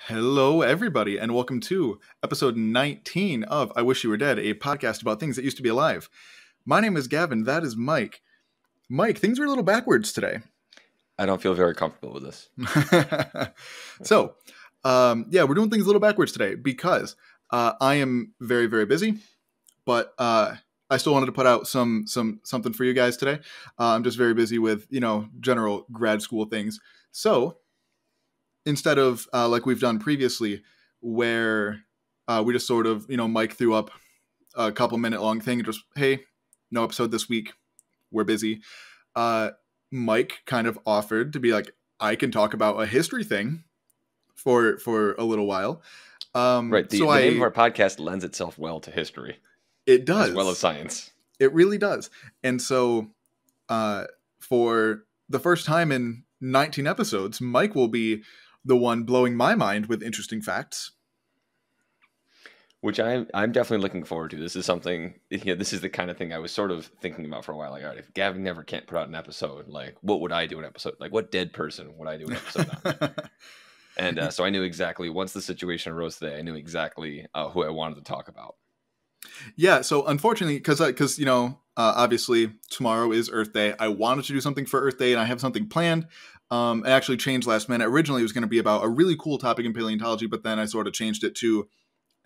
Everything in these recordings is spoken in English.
Hello, everybody, and welcome to episode 19 of I Wish You Were Dead, a podcast about things that used to be alive. My name is Gavin. That is Mike. Mike, things are a little backwards today. I don't feel very comfortable with this. We're doing things a little backwards today because I am very, very busy, but I still wanted to put out something for you guys today. I'm just very busy with, general grad school things. So instead of like we've done previously, where we just sort of, Mike threw up a couple minute long thing and just, hey, no episode this week. We're busy. Mike kind of offered to be like, I can talk about a history thing for a little while. Right. The name of our podcast lends itself well to history. It does. As well as science. It really does. And so for the first time in 19 episodes, Mike will be the one blowing my mind with interesting facts. Which I'm definitely looking forward to. This is something, this is the kind of thing I was sort of thinking about for a while. Like, all right, if Gavin never can't put out an episode, like, what would I do an episode? Like, what dead person would I do an episode on? And so I knew exactly, once the situation arose today, I knew exactly who I wanted to talk about. Yeah, so unfortunately, because obviously tomorrow is Earth Day. I wanted to do something for Earth Day, and I have something planned. I actually changed last minute. Originally, it was going to be about a really cool topic in paleontology, but then I sort of changed it to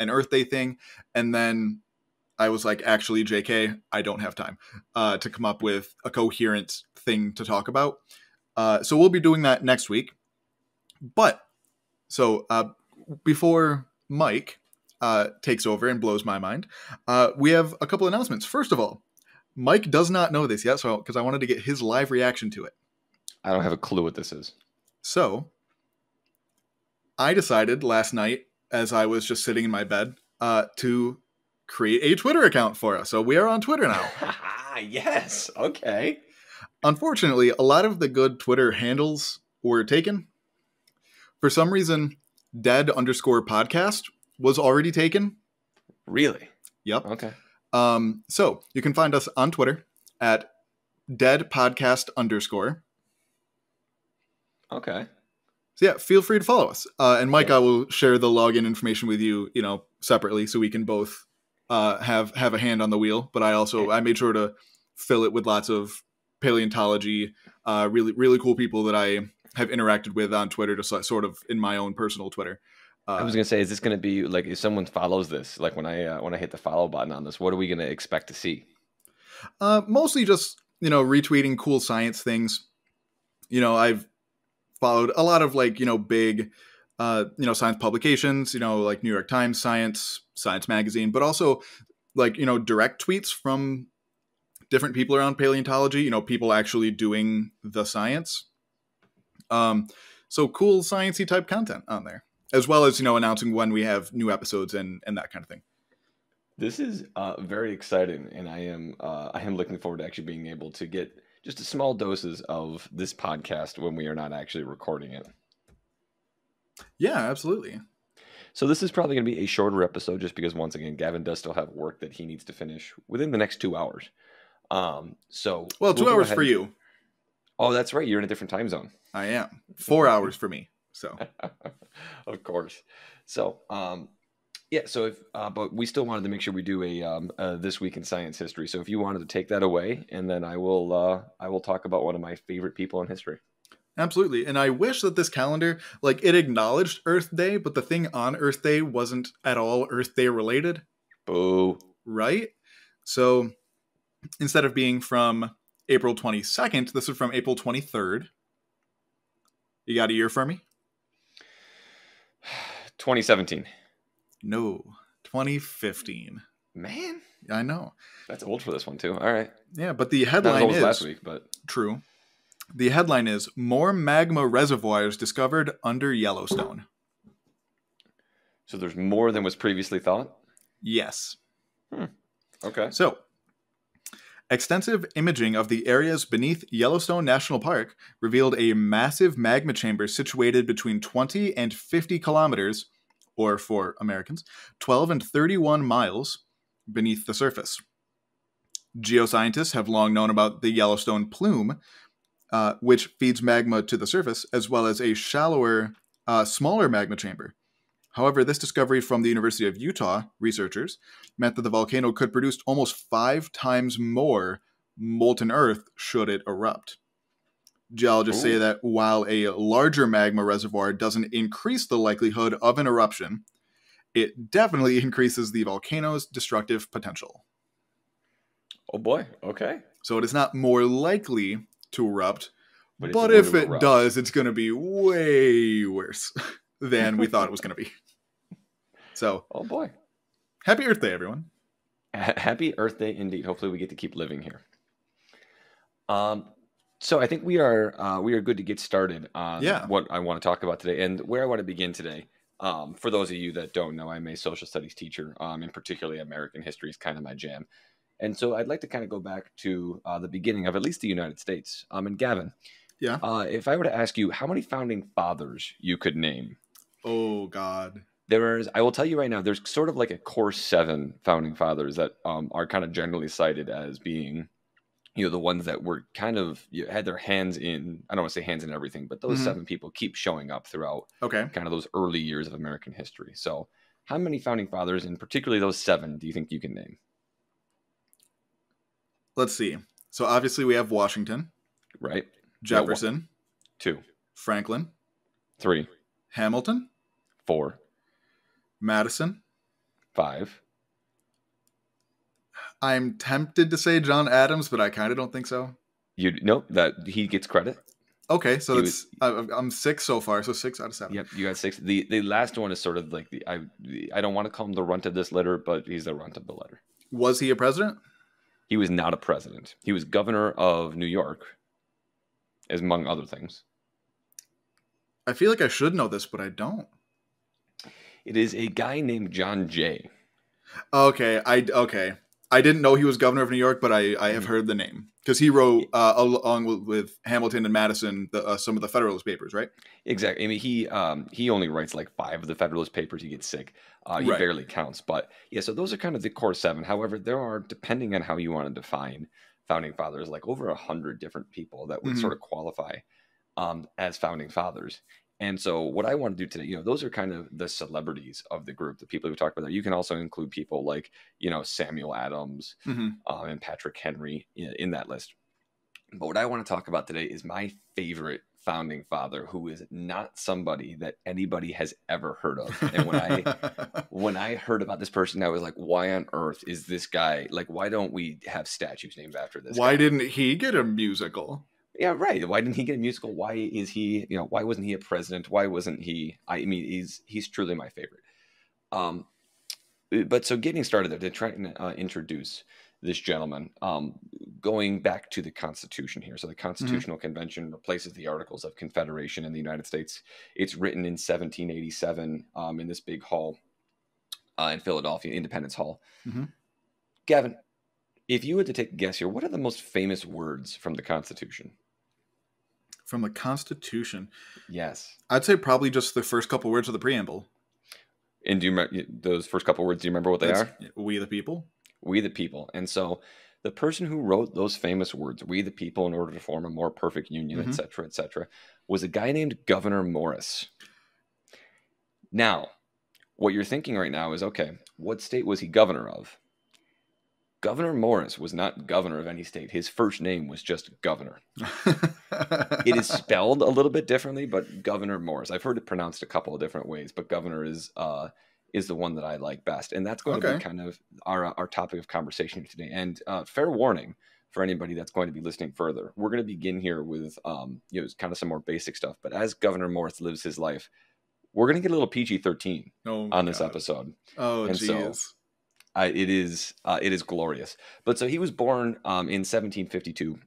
an Earth Day thing. And then I was like, actually, JK, I don't have time to come up with a coherent thing to talk about. So we'll be doing that next week. But so before Mike takes over and blows my mind, we have a couple announcements. First of all, Mike does not know this yet, so because I wanted to get his live reaction to it. I don't have a clue what this is. So I decided last night, as I was just sitting in my bed, to create a Twitter account for us. So we are on Twitter now. Yes. Okay. Unfortunately, a lot of the good Twitter handles were taken. For some reason, dead_podcast was already taken. Really? Yep. Okay. So you can find us on Twitter at deadpodcast_. Okay. So yeah, feel free to follow us. And Mike, I will share the login information with you, separately, so we can both have a hand on the wheel. But I made sure to fill it with lots of paleontology, really, really cool people that I have interacted with on Twitter, just sort of in my own personal Twitter. I was gonna say, is this gonna be like, if someone follows this, like when I hit the follow button on this, what are we gonna expect to see? Mostly just retweeting cool science things. I've followed a lot of big science publications, like New York Times Science Magazine, but also direct tweets from different people around paleontology, people actually doing the science. So cool sciencey type content on there, as well as announcing when we have new episodes and that kind of thing. This is very exciting, and I am looking forward to actually being able to get just small doses of this podcast when we are not actually recording it. Yeah, absolutely. So this is probably going to be a shorter episode, just because, once again, Gavin does still have work that he needs to finish within the next 2 hours. So 2 hours for you. Oh, that's right. You're in a different time zone. I am. 4 hours for me. So, of course. So, but we still wanted to make sure we do a This Week in Science History. So if you wanted to take that away, and then I will talk about one of my favorite people in history. Absolutely. And I wish that this calendar, it acknowledged Earth Day, but the thing on Earth Day wasn't at all Earth Day related. Boo. Right? So instead of being from April 22nd, this is from April 23rd. You got a year for me? 2017. No, 2015. Man, I know. That's old for this one too. All right. Yeah, but the headline Not as old as last week, but true. The headline is More Magma Reservoirs Discovered Under Yellowstone. So there's more than was previously thought? Yes. Okay. So, extensive imaging of the areas beneath Yellowstone National Park revealed a massive magma chamber situated between 20 and 50 kilometers, or for Americans, 12 and 31 miles beneath the surface. Geoscientists have long known about the Yellowstone plume, which feeds magma to the surface, as well as a shallower, smaller magma chamber, However, this discovery from the University of Utah researchers meant that the volcano could produce almost 5 times more molten earth should it erupt. Geologists say that while a larger magma reservoir doesn't increase the likelihood of an eruption, it definitely increases the volcano's destructive potential. Oh boy, okay. So it is not more likely to erupt, but if if it does, it's going to be way worse than we thought it was going to be. So, oh boy. Happy Earth Day, everyone. Happy Earth Day indeed. Hopefully we get to keep living here. So I think we are good to get started on what I want to talk about today, and where I want to begin today. For those of you that don't know, I'm a social studies teacher, and particularly American history is kind of my jam. And so I'd like to kind of go back to the beginning of at least the United States. And Gavin, if I were to ask you how many founding fathers you could name. Oh, God. I will tell you right now, there's sort of like a core 7 founding fathers that are kind of generally cited as being, the ones that were kind of had their hands in, I don't want to say hands in everything, but those 7 people keep showing up throughout kind of those early years of American history. So how many founding fathers, and particularly those 7, do you think you can name? Let's see. So obviously we have Washington. Right. Jefferson. 2. Franklin. 3. Hamilton. 4. Madison. 5. I'm tempted to say John Adams, but I kind of don't think so. That he gets credit. Okay, so I'm 6 so far, so 6 out of 7. Yep, you got 6. The last one is sort of like I don't want to call him the runt of this letter, but he's the runt of the letter. Was he a president? He was not a president. He was governor of New York, among other things. I feel like I should know this, but I don't. It is a guy named John Jay. Okay. I didn't know he was governor of New York, but I have heard the name. Because he wrote, along with Hamilton and Madison, some of the Federalist Papers, right? Exactly. I mean, he only writes like 5 of the Federalist Papers. He gets sick. He barely counts. But yeah, so those are kind of the core 7. However, there are, depending on how you want to define founding fathers, like over 100 different people that would sort of qualify as founding fathers. And so what I want to do today, those are kind of the celebrities of the group, the people who talk about that. You can also include people like, Samuel Adams and Patrick Henry in that list. But what I want to talk about today is my favorite founding father, who is not somebody that anybody has ever heard of. And when I heard about this person, I was like, why on earth is this guy? Like, why don't we have statues named after this guy? Why didn't he get a musical? Yeah, right. Why didn't he get a musical? Why is he, why wasn't he a president? Why wasn't he? I mean, he's truly my favorite. But so getting started, they're trying to introduce this gentleman, going back to the Constitution here. So the Constitutional Convention replaces the Articles of Confederation in the United States. It's written in 1787 in this big hall in Philadelphia, Independence Hall. Gavin, if you had to take a guess here, what are the most famous words from the Constitution? From the Constitution? Yes. I'd say probably just the first couple words of the preamble. And do you remember those first couple words? Do you remember what they are? We the people. We the people. And so the person who wrote those famous words, we the people in order to form a more perfect union, et cetera, was a guy named Gouverneur Morris. Now, what you're thinking right now is, okay, what state was he governor of? Gouverneur Morris was not governor of any state. His first name was just Governor. It is spelled a little bit differently, but Gouverneur Morris. I've heard it pronounced a couple of different ways, but Governor is the one that I like best. And that's going to be kind of our topic of conversation today. And fair warning for anybody that's going to be listening further, we're going to begin here with kind of some more basic stuff. But as Gouverneur Morris lives his life, we're going to get a little PG-13 on this episode. Oh, jeez. So, it is glorious. But so he was born in 1752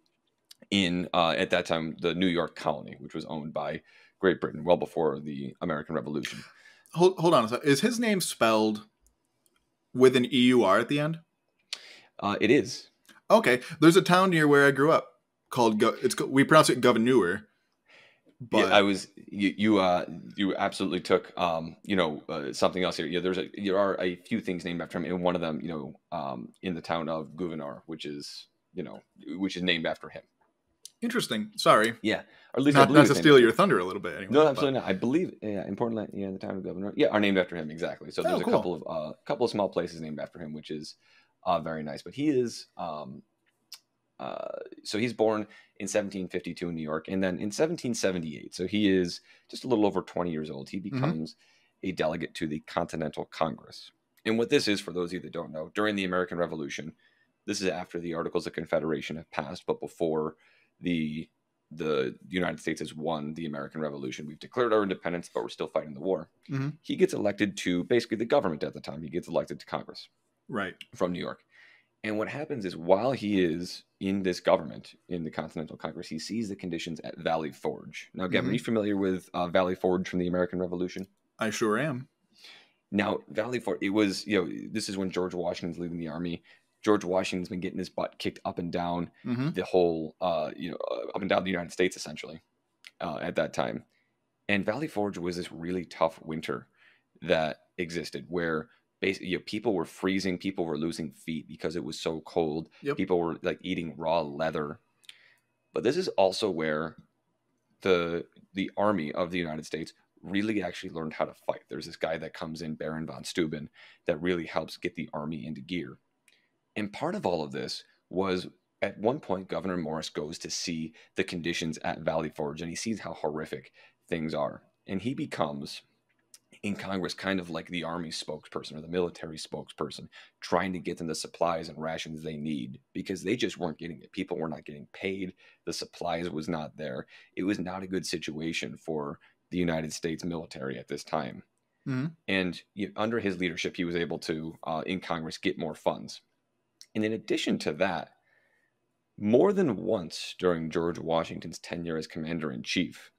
in at that time the New York colony, which was owned by Great Britain, well before the American Revolution. Hold on a second. Is his name spelled with an EUR at the end? It is. Okay. There's a town near where I grew up called we pronounce it Gouverneur. But yeah, you absolutely took something else here. Yeah, there are a few things named after him, and one of them, in the town of Gouverneur, which is named after him. Interesting. Sorry. Yeah, or at least I Not believe to it's named steal after your him. thunder a little bit anyway. No, absolutely not. I believe, in Portland, the town of Gouverneur, are named after him, exactly. So there's a cool. couple of small places named after him, which is very nice. But he is, so he's born in 1752 in New York, and then in 1778, so he is just a little over 20 years old, he becomes a delegate to the Continental Congress. And what this is, for those of you that don't know, during the American Revolution, this is after the Articles of Confederation have passed, but before the United States has won the American Revolution. We've declared our independence, but we're still fighting the war. He gets elected to basically the government at the time. He gets elected to Congress, right, from New York. And what happens is, while he is in this government, in the Continental Congress, he sees the conditions at Valley Forge. Now, Gavin, are you familiar with Valley Forge from the American Revolution? I sure am. Now, Valley Forge, it was, this is when George Washington's leading the army. George Washington's been getting his butt kicked up and down the whole, up and down the United States, essentially, at that time. And Valley Forge was this really tough winter that existed, where basically, people were freezing, people were losing feet because it was so cold. Yep. People were like eating raw leather. But this is also where the army of the United States really actually learned how to fight. There's this guy that comes in, Baron von Steuben, that really helps get the army into gear. And part of all of this was, at one point, Gouverneur Morris goes to see the conditions at Valley Forge, and he sees how horrific things are. And he becomes, in Congress, kind of like the army spokesperson or the military spokesperson, trying to get them the supplies and rations they need, because they just weren't getting it. People were not getting paid. The supplies was not there. It was not a good situation for the United States military at this time. And under his leadership, he was able to, in Congress, get more funds. And in addition to that, more than once during George Washington's tenure as commander-in-chief,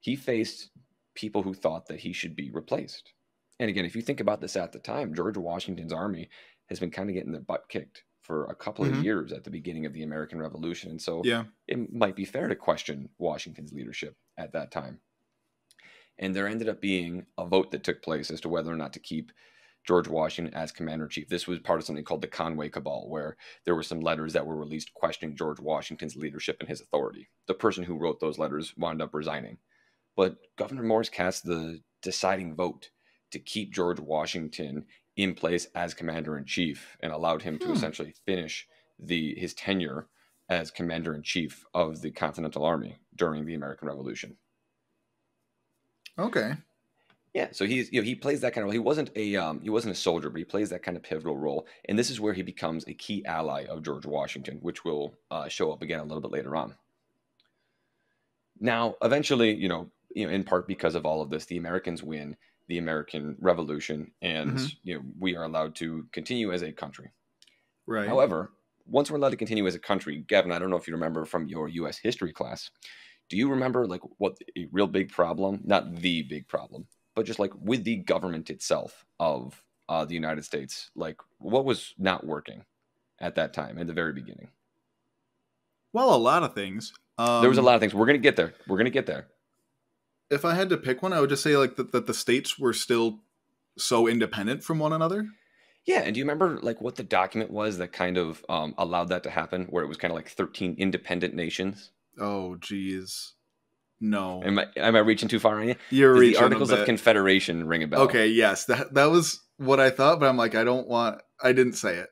he faced people who thought that he should be replaced. And again, if you think about this at the time, George Washington's army has been kind of getting their butt kicked for a couple of years at the beginning of the American Revolution. And so it might be fair to question Washington's leadership at that time. And there ended up being a vote that took place as to whether or not to keep George Washington as commander-in-chief. This was part of something called the Conway Cabal, where there were some letters that were released questioning George Washington's leadership and his authority. The person who wrote those letters wound up resigning. But Gouverneur Morris cast the deciding vote to keep George Washington in place as commander-in-chief, and allowed him to essentially finish his tenure as commander-in-chief of the Continental Army during the American Revolution. Okay. Yeah, so he plays that kind of role. He wasn't a soldier, but he plays that kind of pivotal role, and this is where he becomes a key ally of George Washington, which will show up again a little bit later on. Now, eventually, in part because of all of this, the Americans win the American Revolution, and we are allowed to continue as a country. Right. However, once we're allowed to continue as a country, Gavin, I don't know if you remember from your U.S. history class, do you remember like what a real big problem, not the big problem, but just like with the government itself of the United States, like what was not working at that time in the very beginning? Well, a lot of things. There was a lot of things. We're going to get there. We're going to get there. If I had to pick one, I would just say like that the states were still so independent from one another. Yeah, and do you remember like what the document was that kind of allowed that to happen, where it was kind of like 13 independent nations? Oh, geez. No. Am I reaching too far on you? You're Does reaching the Articles of Confederation ring a bell? Okay, yes. That was what I thought, but I'm like, I didn't say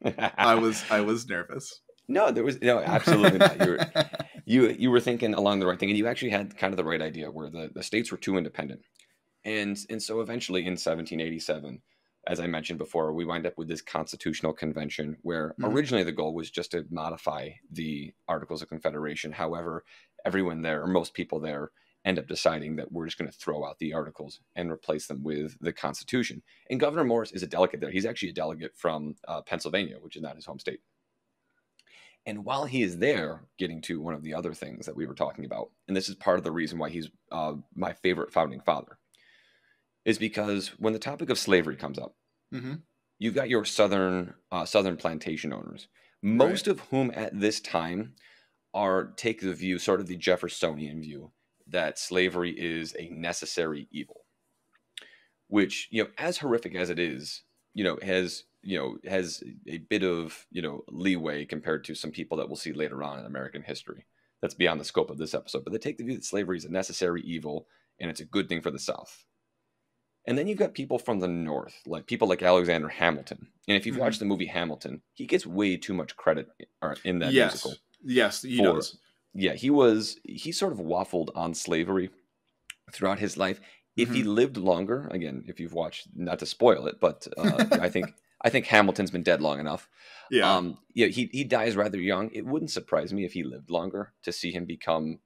it. I was nervous. No, absolutely not. You were thinking along the right thing, and you actually had kind of the right idea, where the states were too independent. And so eventually in 1787, as I mentioned before, we wind up with this constitutional convention where originally the goal was just to modify the Articles of Confederation. However, everyone there, or most people there, end up deciding that we're just going to throw out the Articles and replace them with the Constitution. And Gouverneur Morris is a delegate there. He's actually a delegate from Pennsylvania, which is not his home state. And while he is there, getting to one of the other things that we were talking about, and this is part of the reason why he's my favorite founding father, is because when the topic of slavery comes up, you've got your southern plantation owners, most of whom at this time take the view, sort of the Jeffersonian view, that slavery is a necessary evil, which, as horrific as it is, has a bit of, leeway compared to some people that we'll see later on in American history. that's beyond the scope of this episode, but they take the view that slavery is a necessary evil and it's a good thing for the South. And then you've got people from the North, like people like Alexander Hamilton. And if you've watched the movie Hamilton, he gets way too much credit in that musical. Yes, he does. Yeah, he sort of waffled on slavery throughout his life. If he lived longer, again, if you've watched, not to spoil it, but I think Hamilton's been dead long enough. Yeah, he dies rather young. It wouldn't surprise me if he lived longer to see him become,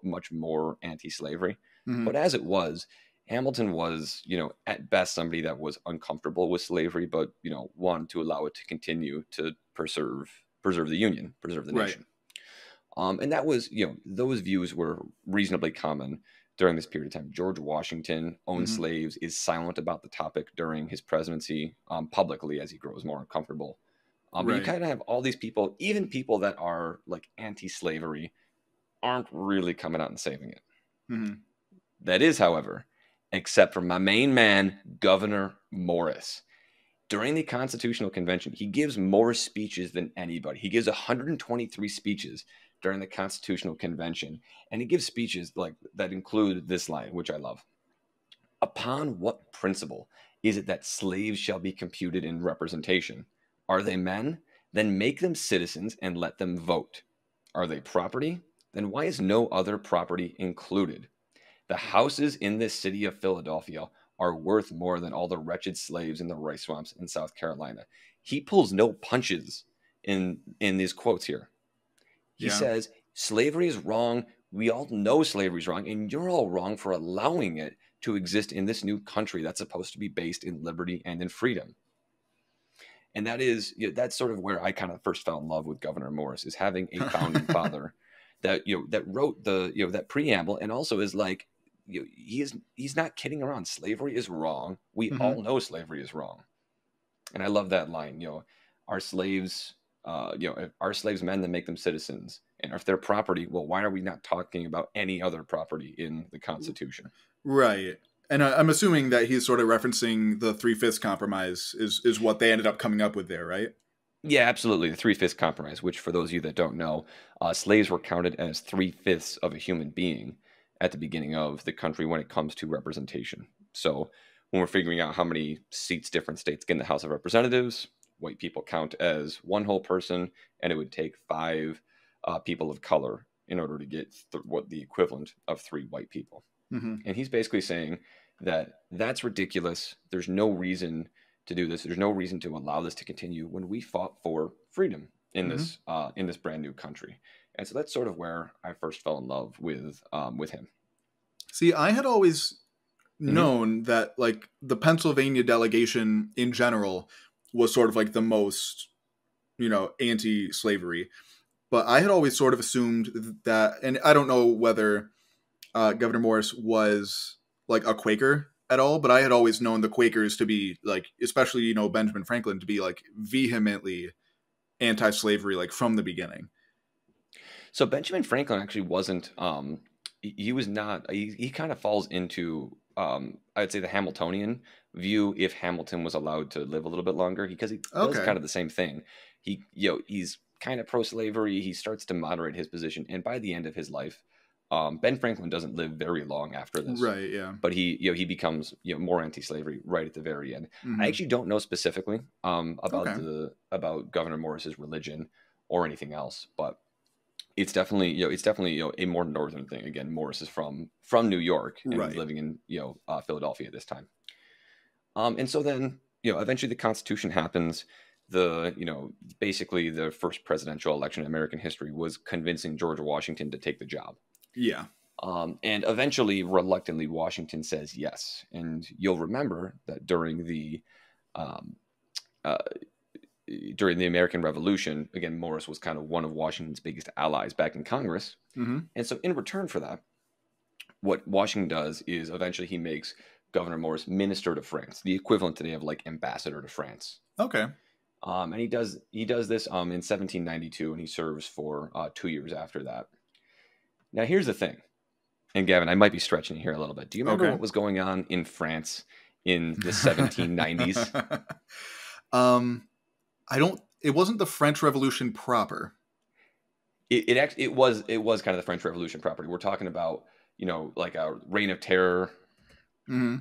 much more anti-slavery. But as it was, Hamilton was, at best somebody that was uncomfortable with slavery, but, wanted to allow it to continue to preserve the Union, preserve the nation. And that was, those views were reasonably common during this period of time. George Washington owned slaves, is silent about the topic during his presidency, publicly as he grows more uncomfortable. But you kind of have all these people, even people that are like anti-slavery, aren't really coming out and saving it. That is, however, except for my main man, Gouverneur Morris. During the Constitutional Convention, he gives more speeches than anybody. He gives 123 speeches during the Constitutional Convention, and he gives speeches like that include this line, which I love. Upon what principle is it that slaves shall be computed in representation? Are they men? Then make them citizens and let them vote. Are they property? Then why is no other property included? The houses in this city of Philadelphia are worth more than all the wretched slaves in the rice swamps in South Carolina. He pulls no punches in these quotes here. He says, slavery is wrong. We all know slavery is wrong, and you're all wrong for allowing it to exist in this new country that's supposed to be based in liberty and in freedom. And that's sort of where I kind of first fell in love with Gouverneur Morris, is having a founding father that wrote that preamble, and also is like, he's not kidding around. Slavery is wrong. We all know slavery is wrong. And I love that line, our slaves, if our slaves men, then make them citizens. And if they're property, well, why are we not talking about any other property in the Constitution? Right. And I'm assuming that he's sort of referencing the 3/5 compromise is what they ended up coming up with there, right? Yeah, absolutely. The 3/5 compromise, which for those of you that don't know, slaves were counted as 3/5 of a human being at the beginning of the country when it comes to representation. So when we're figuring out how many seats different states get in the House of Representatives, white people count as one whole person, and it would take 5 people of color in order to get what the equivalent of 3 white people. And he's basically saying that that's ridiculous. There's no reason to do this. There's no reason to allow this to continue when we fought for freedom in this brand new country. And so that's sort of where I first fell in love with him. See, I had always known that like the Pennsylvania delegation in general was sort of like the most, anti-slavery. But I had always sort of assumed that, and I don't know whether Gouverneur Morris was like a Quaker at all, but I had always known the Quakers to be like, especially, Benjamin Franklin, to be like vehemently anti-slavery, like from the beginning. So Benjamin Franklin actually wasn't, he was not, he kind of falls into, I'd say the Hamiltonian view if Hamilton was allowed to live a little bit longer, because he does kind of the same thing. He's kind of pro-slavery. He starts to moderate his position. And by the end of his life, Ben Franklin doesn't live very long after this. Right, yeah. But he becomes, more anti-slavery right at the very end. I actually don't know specifically about Gouverneur Morris's religion or anything else, but it's definitely a more northern thing. Again, Morris is from New York and was living in Philadelphia at this time. And so then eventually the Constitution happens. Basically the first presidential election in American history was convincing George Washington to take the job. Yeah. And eventually, reluctantly, Washington says yes. And you'll remember that during the American Revolution, again, Morris was kind of one of Washington's biggest allies back in Congress. And so in return for that, what Washington does is eventually he makes Gouverneur Morris minister to France, the equivalent today of like ambassador to France. Okay. And he does this in 1792, and he serves for 2 years after that. Now, here's the thing, and Gavin, I might be stretching you here a little bit. Do you remember what was going on in France in the 1790s? It wasn't the French Revolution proper. it was kind of the French Revolution property. We're talking about, like a reign of terror. Mm-hmm.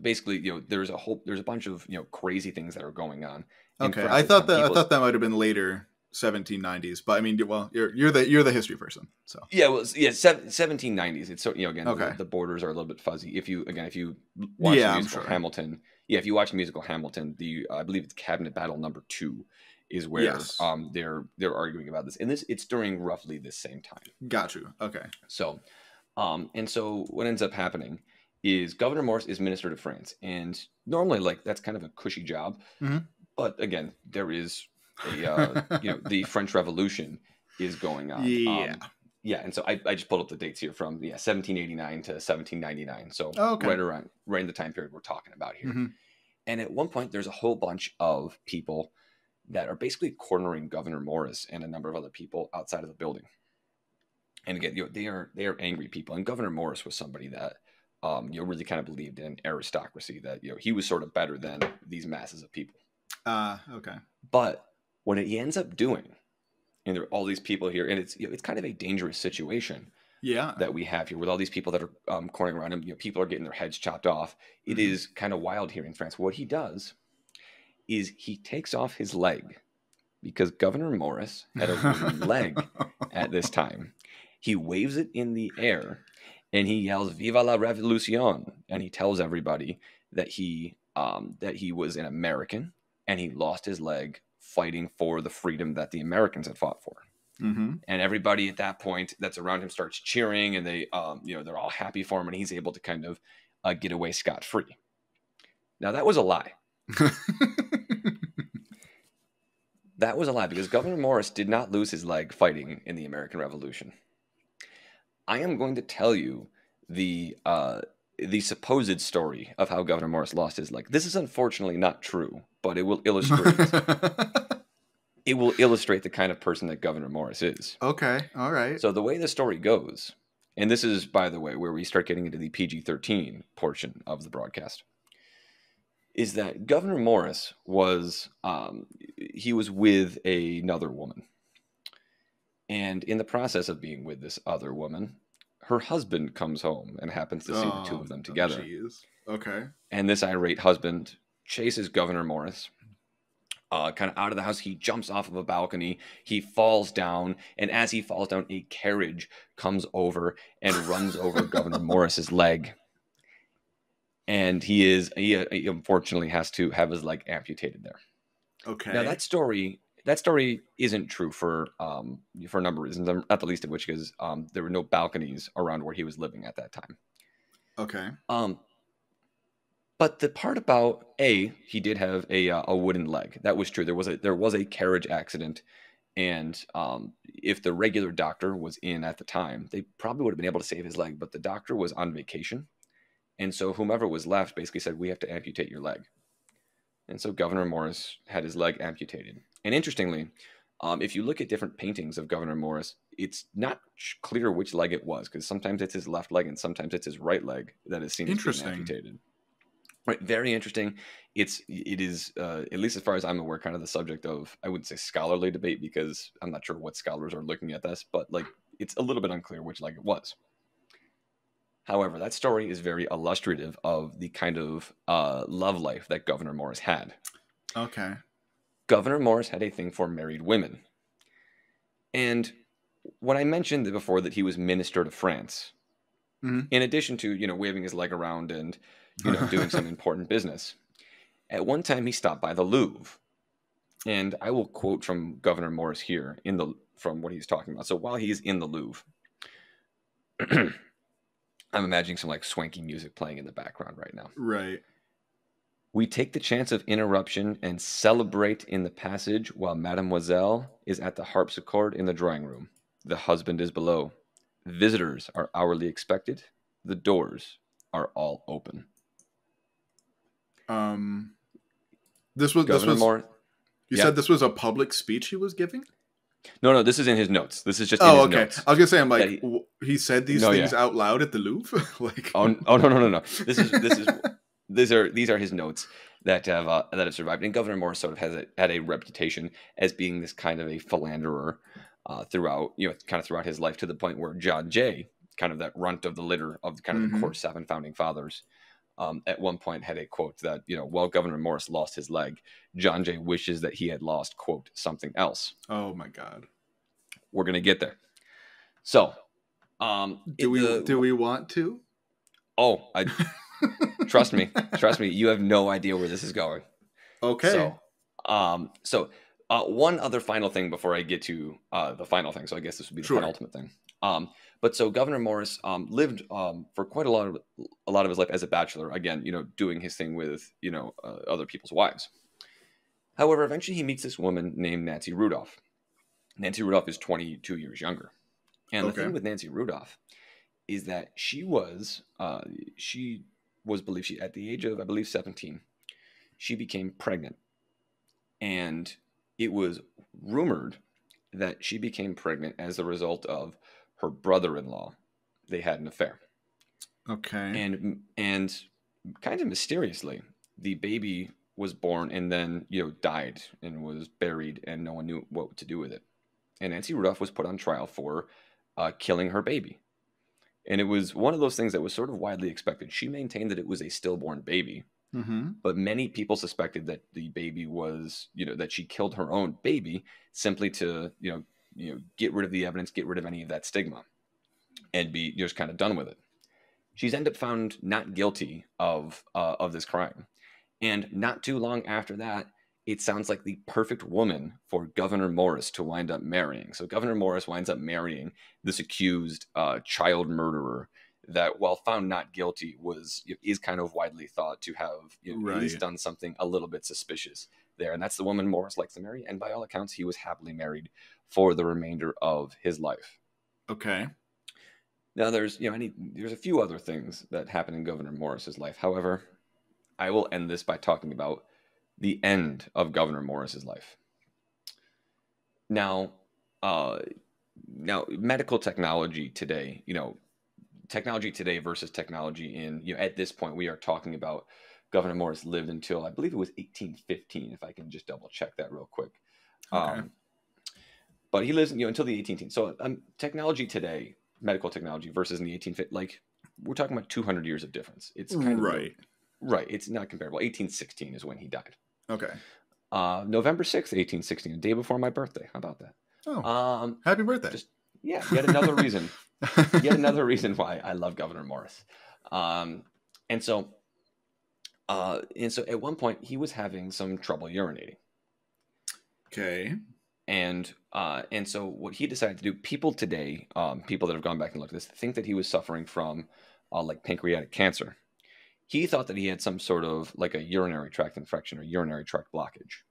Basically, there's a bunch of crazy things that are going on. Okay, I thought that might have been later 1790s, but I mean, well, you're the history person, so yeah, well, yeah, 1790s. It's again, okay. the borders are a little bit fuzzy. If you watch the musical sure. Hamilton, if you watch the musical Hamilton, I believe it's Cabinet Battle number 2 is where they're arguing about this, and it's during roughly this same time. Got you. Okay. So, and so what ends up happening is Gouverneur Morris is Minister to France, and normally like that's kind of a cushy job, but again, there is the French Revolution is going on. And so I just pulled up the dates here from 1789 to 1799. So right in the time period we're talking about here. And at one point there's a whole bunch of people that are basically cornering Gouverneur Morris and a number of other people outside of the building. And again, they are angry people. And Gouverneur Morris was somebody that really kind of believed in aristocracy, that he was sort of better than these masses of people. Okay. But what he ends up doing, and there are all these people here, and it's kind of a dangerous situation that we have here with all these people that are cornering around him. People are getting their heads chopped off. It is kind of wild here in France. What he does is he takes off his leg, because Gouverneur Morris had a wooden leg at this time. He waves it in the air and he yells "Viva la Revolution!" and he tells everybody that he was an American and he lost his leg fighting for the freedom that the Americans had fought for. And everybody at that point that's around him starts cheering, and they they're all happy for him, and he's able to kind of get away scot-free. Now that was a lie. That was a lie, because Gouverneur Morris did not lose his leg fighting in the American Revolution. I am going to tell you the supposed story of how Gouverneur Morris lost his leg. This is unfortunately not true, but it will illustrate the kind of person that Gouverneur Morris is. Okay, all right. So the way the story goes, and this is, by the way, where we start getting into the PG-13 portion of the broadcast, is that Gouverneur Morris was with another woman. And in the process of being with this other woman, her husband comes home and happens to see the two of them together. Okay. And this irate husband chases Gouverneur Morris kind of out of the house. He jumps off of a balcony. He falls down. And as he falls down, a carriage comes over and runs over Gouverneur Morris's leg. And he unfortunately has to have his leg amputated there. Okay. Now that story isn't true for a number of reasons, not the least of which is there were no balconies around where he was living at that time. Okay. But the part about he did have a wooden leg. That was true. There was a carriage accident, and if the regular doctor was in at the time, they probably would have been able to save his leg. But the doctor was on vacation, and so whomever was left basically said, "We have to amputate your leg." And so Gouverneur Morris had his leg amputated. And interestingly, if you look at different paintings of Gouverneur Morris, it's not clear which leg it was, because sometimes it's his left leg and sometimes it's his right leg that is seen as being amputated. Right, very interesting. It is at least as far as I'm aware, kind of the subject of, I wouldn't say scholarly debate, because I'm not sure what scholars are looking at this, but like it's a little bit unclear which leg it was. However, that story is very illustrative of the kind of love life that Gouverneur Morris had. Okay. Gouverneur Morris had a thing for married women. And when I mentioned before that he was minister to France, in addition to, waving his leg around and, doing some important business, at one time he stopped by the Louvre. And I will quote from Gouverneur Morris here from what he's talking about. So while he's in the Louvre, I'm imagining some like swanky music playing in the background right now. Right. "We take the chance of interruption and celebrate in the passage while Mademoiselle is at the harpsichord in the drawing room. The husband is below. Visitors are hourly expected. The doors are all open." This was Morris. You said this was a public speech he was giving? No, this is in his notes. This is just in his notes. I was gonna say, I'm like, he said these things out loud at the Louvre? Like, no. These are his notes that have survived. And Gouverneur Morris sort of had a reputation as being this kind of a philanderer, throughout, kind of throughout his life, to the point where John Jay, kind of that runt of the litter of kind of the core 7 founding fathers, at one point had a quote that, while Gouverneur Morris lost his leg, John Jay wishes that he had lost, quote, something else. Oh my God. We're going to get there. So, do we want to? Oh, trust me, you have no idea where this is going. Okay. So, one other final thing before I get to the final thing. So I guess this would be the penultimate thing. But so Gouverneur Morris lived for quite a lot of his life as a bachelor. Again, doing his thing with other people's wives. However, eventually he meets this woman named Nancy Rudolph. Nancy Rudolph is 22 years younger, and the thing with Nancy Rudolph is that she was believed, at the age of, I believe, 17, she became pregnant, and it was rumored that she became pregnant as a result of her brother-in-law. They had an affair. Okay. And kind of mysteriously, the baby was born and then, died and was buried, and no one knew what to do with it. And Nancy Rudolph was put on trial for killing her baby. And it was one of those things that was sort of widely expected. She maintained that it was a stillborn baby, but many people suspected that the baby was, that she killed her own baby simply to, get rid of the evidence, get rid of any of that stigma, and be just kind of done with it. She's ended up found not guilty of this crime. And not too long after that, it sounds like the perfect woman for Gouverneur Morris to wind up marrying. So Gouverneur Morris winds up marrying this accused child murderer that, while found not guilty, is kind of widely thought to have at least done something a little bit suspicious there. And that's the woman Morris likes to marry. And by all accounts, he was happily married for the remainder of his life. Okay. Now there's a few other things that happen in Gouverneur Morris's life. However, I will end this by talking about the end of Gouverneur Morris's life. Now medical technology today, technology today versus technology in, at this point, we are talking about Gouverneur Morris lived until, I believe it was 1815, if I can just double check that real quick. Okay. But he lives, until the 1810s. So technology today, medical technology versus in the 1850s, like, we're talking about 200 years of difference. It's kind of right. It's not comparable. 1816 is when he died. Okay. November 6th, 1816, the day before my birthday. How about that? Oh, happy birthday. Yet another reason. Yet another reason why I love Gouverneur Morris. And so at one point he was having some trouble urinating. Okay. And so what he decided to do, people today, people that have gone back and looked at this, think that he was suffering from like pancreatic cancer. He thought that he had some sort of like a urinary tract infection or urinary tract blockage.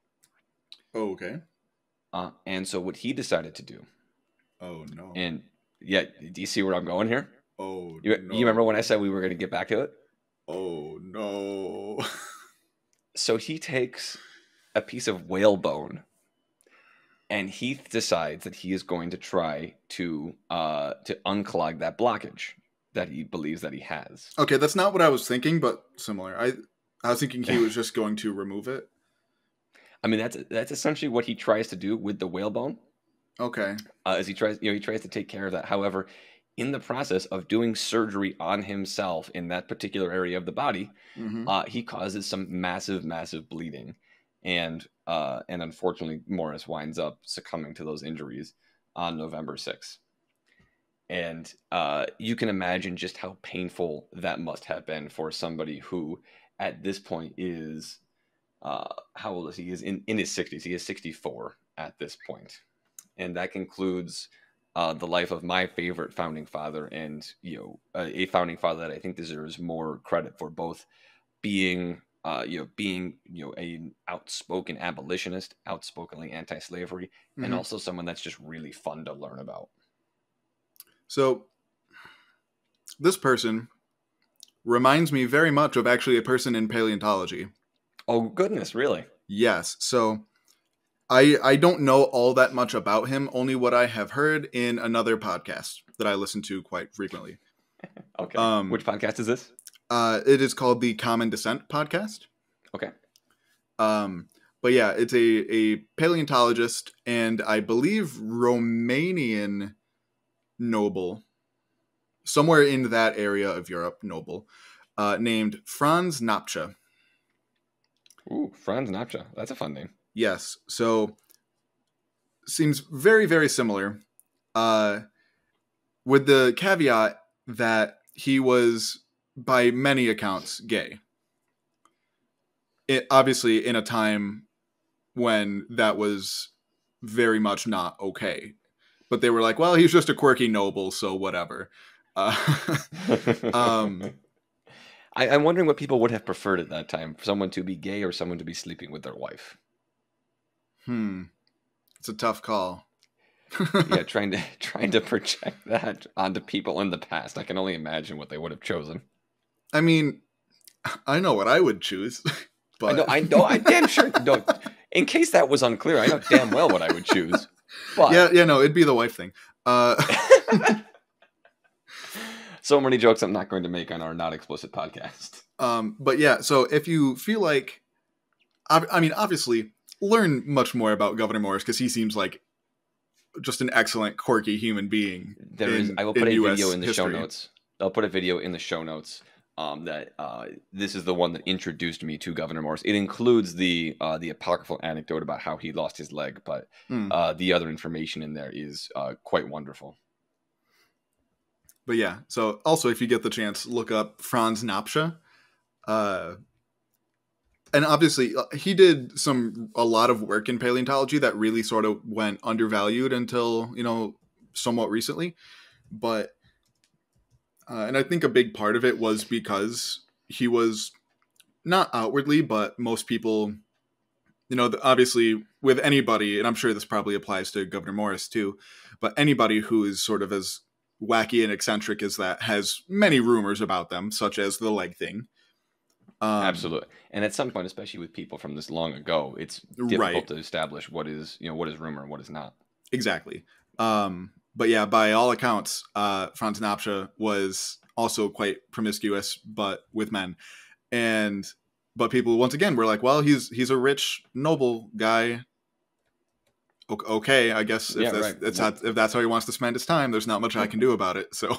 Oh, okay. And so what he decided to do. Oh, no. And yeah, do you see where I'm going here? Oh, you remember when I said we were going to get back to it? Oh, no. So he takes a piece of whale bone and he decides that he is going to try to unclog that blockage that he believes that he has. Okay, that's not what I was thinking, but similar. I was thinking he was just going to remove it. I mean, that's essentially what he tries to do with the whalebone. Okay. As he tries to take care of that. However, in the process of doing surgery on himself in that particular area of the body, he causes some massive, massive bleeding, and unfortunately, Morris winds up succumbing to those injuries on November 6th. And you can imagine just how painful that must have been for somebody who, at this point, is how old is he? He is in his 60s. He is 64 at this point. And that concludes the life of my favorite founding father, and a founding father that I think deserves more credit for both being an outspoken abolitionist, outspokenly anti-slavery, and also someone that's just really fun to learn about. So this person reminds me very much of actually a person in paleontology. Oh, goodness, really? Yes. So I don't know all that much about him, only what I have heard in another podcast that I listen to quite frequently. Okay. Which podcast is this? It is called the Common Descent podcast. Okay. But yeah, it's a paleontologist and I believe Romanian noble, somewhere in that area of Europe, noble, named Franz Napcha. Ooh, Franz Napcha. That's a fun name. Yes. So seems very, very similar. With the caveat that he was, by many accounts, gay. Obviously, in a time when that was very much not okay. But they were like, well, he's just a quirky noble, so whatever. I'm wondering what people would have preferred at that time, for someone to be gay or someone to be sleeping with their wife. It's a tough call. Yeah, trying to project that onto people in the past. I can only imagine what they would have chosen. I mean, I know what I would choose, but I know, I'm damn sure. No, in case that was unclear, I know damn well what I would choose. But yeah, no, it'd be the wife thing. So many jokes I'm not going to make on our not explicit podcast. But yeah, so if you feel like, I mean, obviously, learn much more about Gouverneur Morris because he seems like just an excellent, quirky human being. I will put a US video in the show history. notes. I'll put a video in the show notes. This is the one that introduced me to Gouverneur Morris. It includes the apocryphal anecdote about how he lost his leg, but the other information in there is quite wonderful. But yeah, so also if you get the chance, look up Franz Napcha. And obviously, he did a lot of work in paleontology that really sort of went undervalued until, somewhat recently. But, and I think a big part of it was because he was not outwardly, but most people, obviously with anybody, and I'm sure this probably applies to Gouverneur Morris too, but anybody who is sort of as wacky and eccentric as that has many rumors about them, such as the leg thing. Absolutely. And at some point, especially with people from this long ago, it's difficult to establish what is rumor and what is not. Exactly. But yeah, by all accounts, Franz Napcha was also quite promiscuous, but with men. But people, once again, were like, well, he's a rich, noble guy. Okay, I guess if that's how he wants to spend his time, there's not much I can do about it. So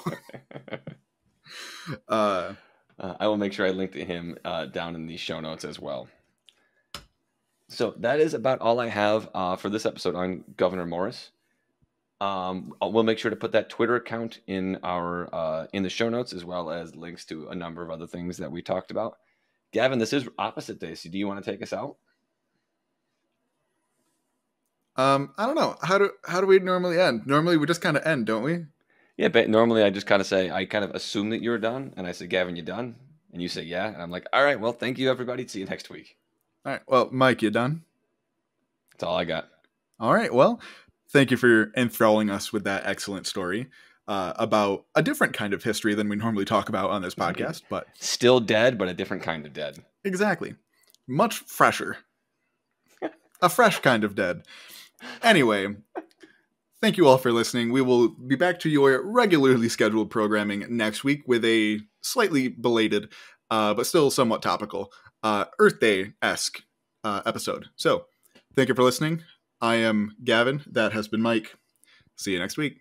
I will make sure I link to him down in the show notes as well. So that is about all I have for this episode on Gouverneur Morris. We'll make sure to put that Twitter account in the show notes, as well as links to a number of other things that we talked about. Gavin, this is opposite day, so do you want to take us out? I don't know. How do we normally end? Normally we just kind of end, don't we? Yeah, but normally I just kind of say, I kind of assume that you're done, and I say, Gavin, you done? And you say, yeah, and I'm like, all right, well, thank you, everybody. See you next week. All right, well, Mike, you done? That's all I got. All right, well, thank you for enthralling us with that excellent story about a different kind of history than we normally talk about on this podcast, but still dead, but a different kind of dead. Exactly. Much fresher. A fresh kind of dead. Anyway, thank you all for listening. We will be back to your regularly scheduled programming next week with a slightly belated, but still somewhat topical, Earth Day-esque episode. So, thank you for listening. I am Gavin. That has been Mike. See you next week.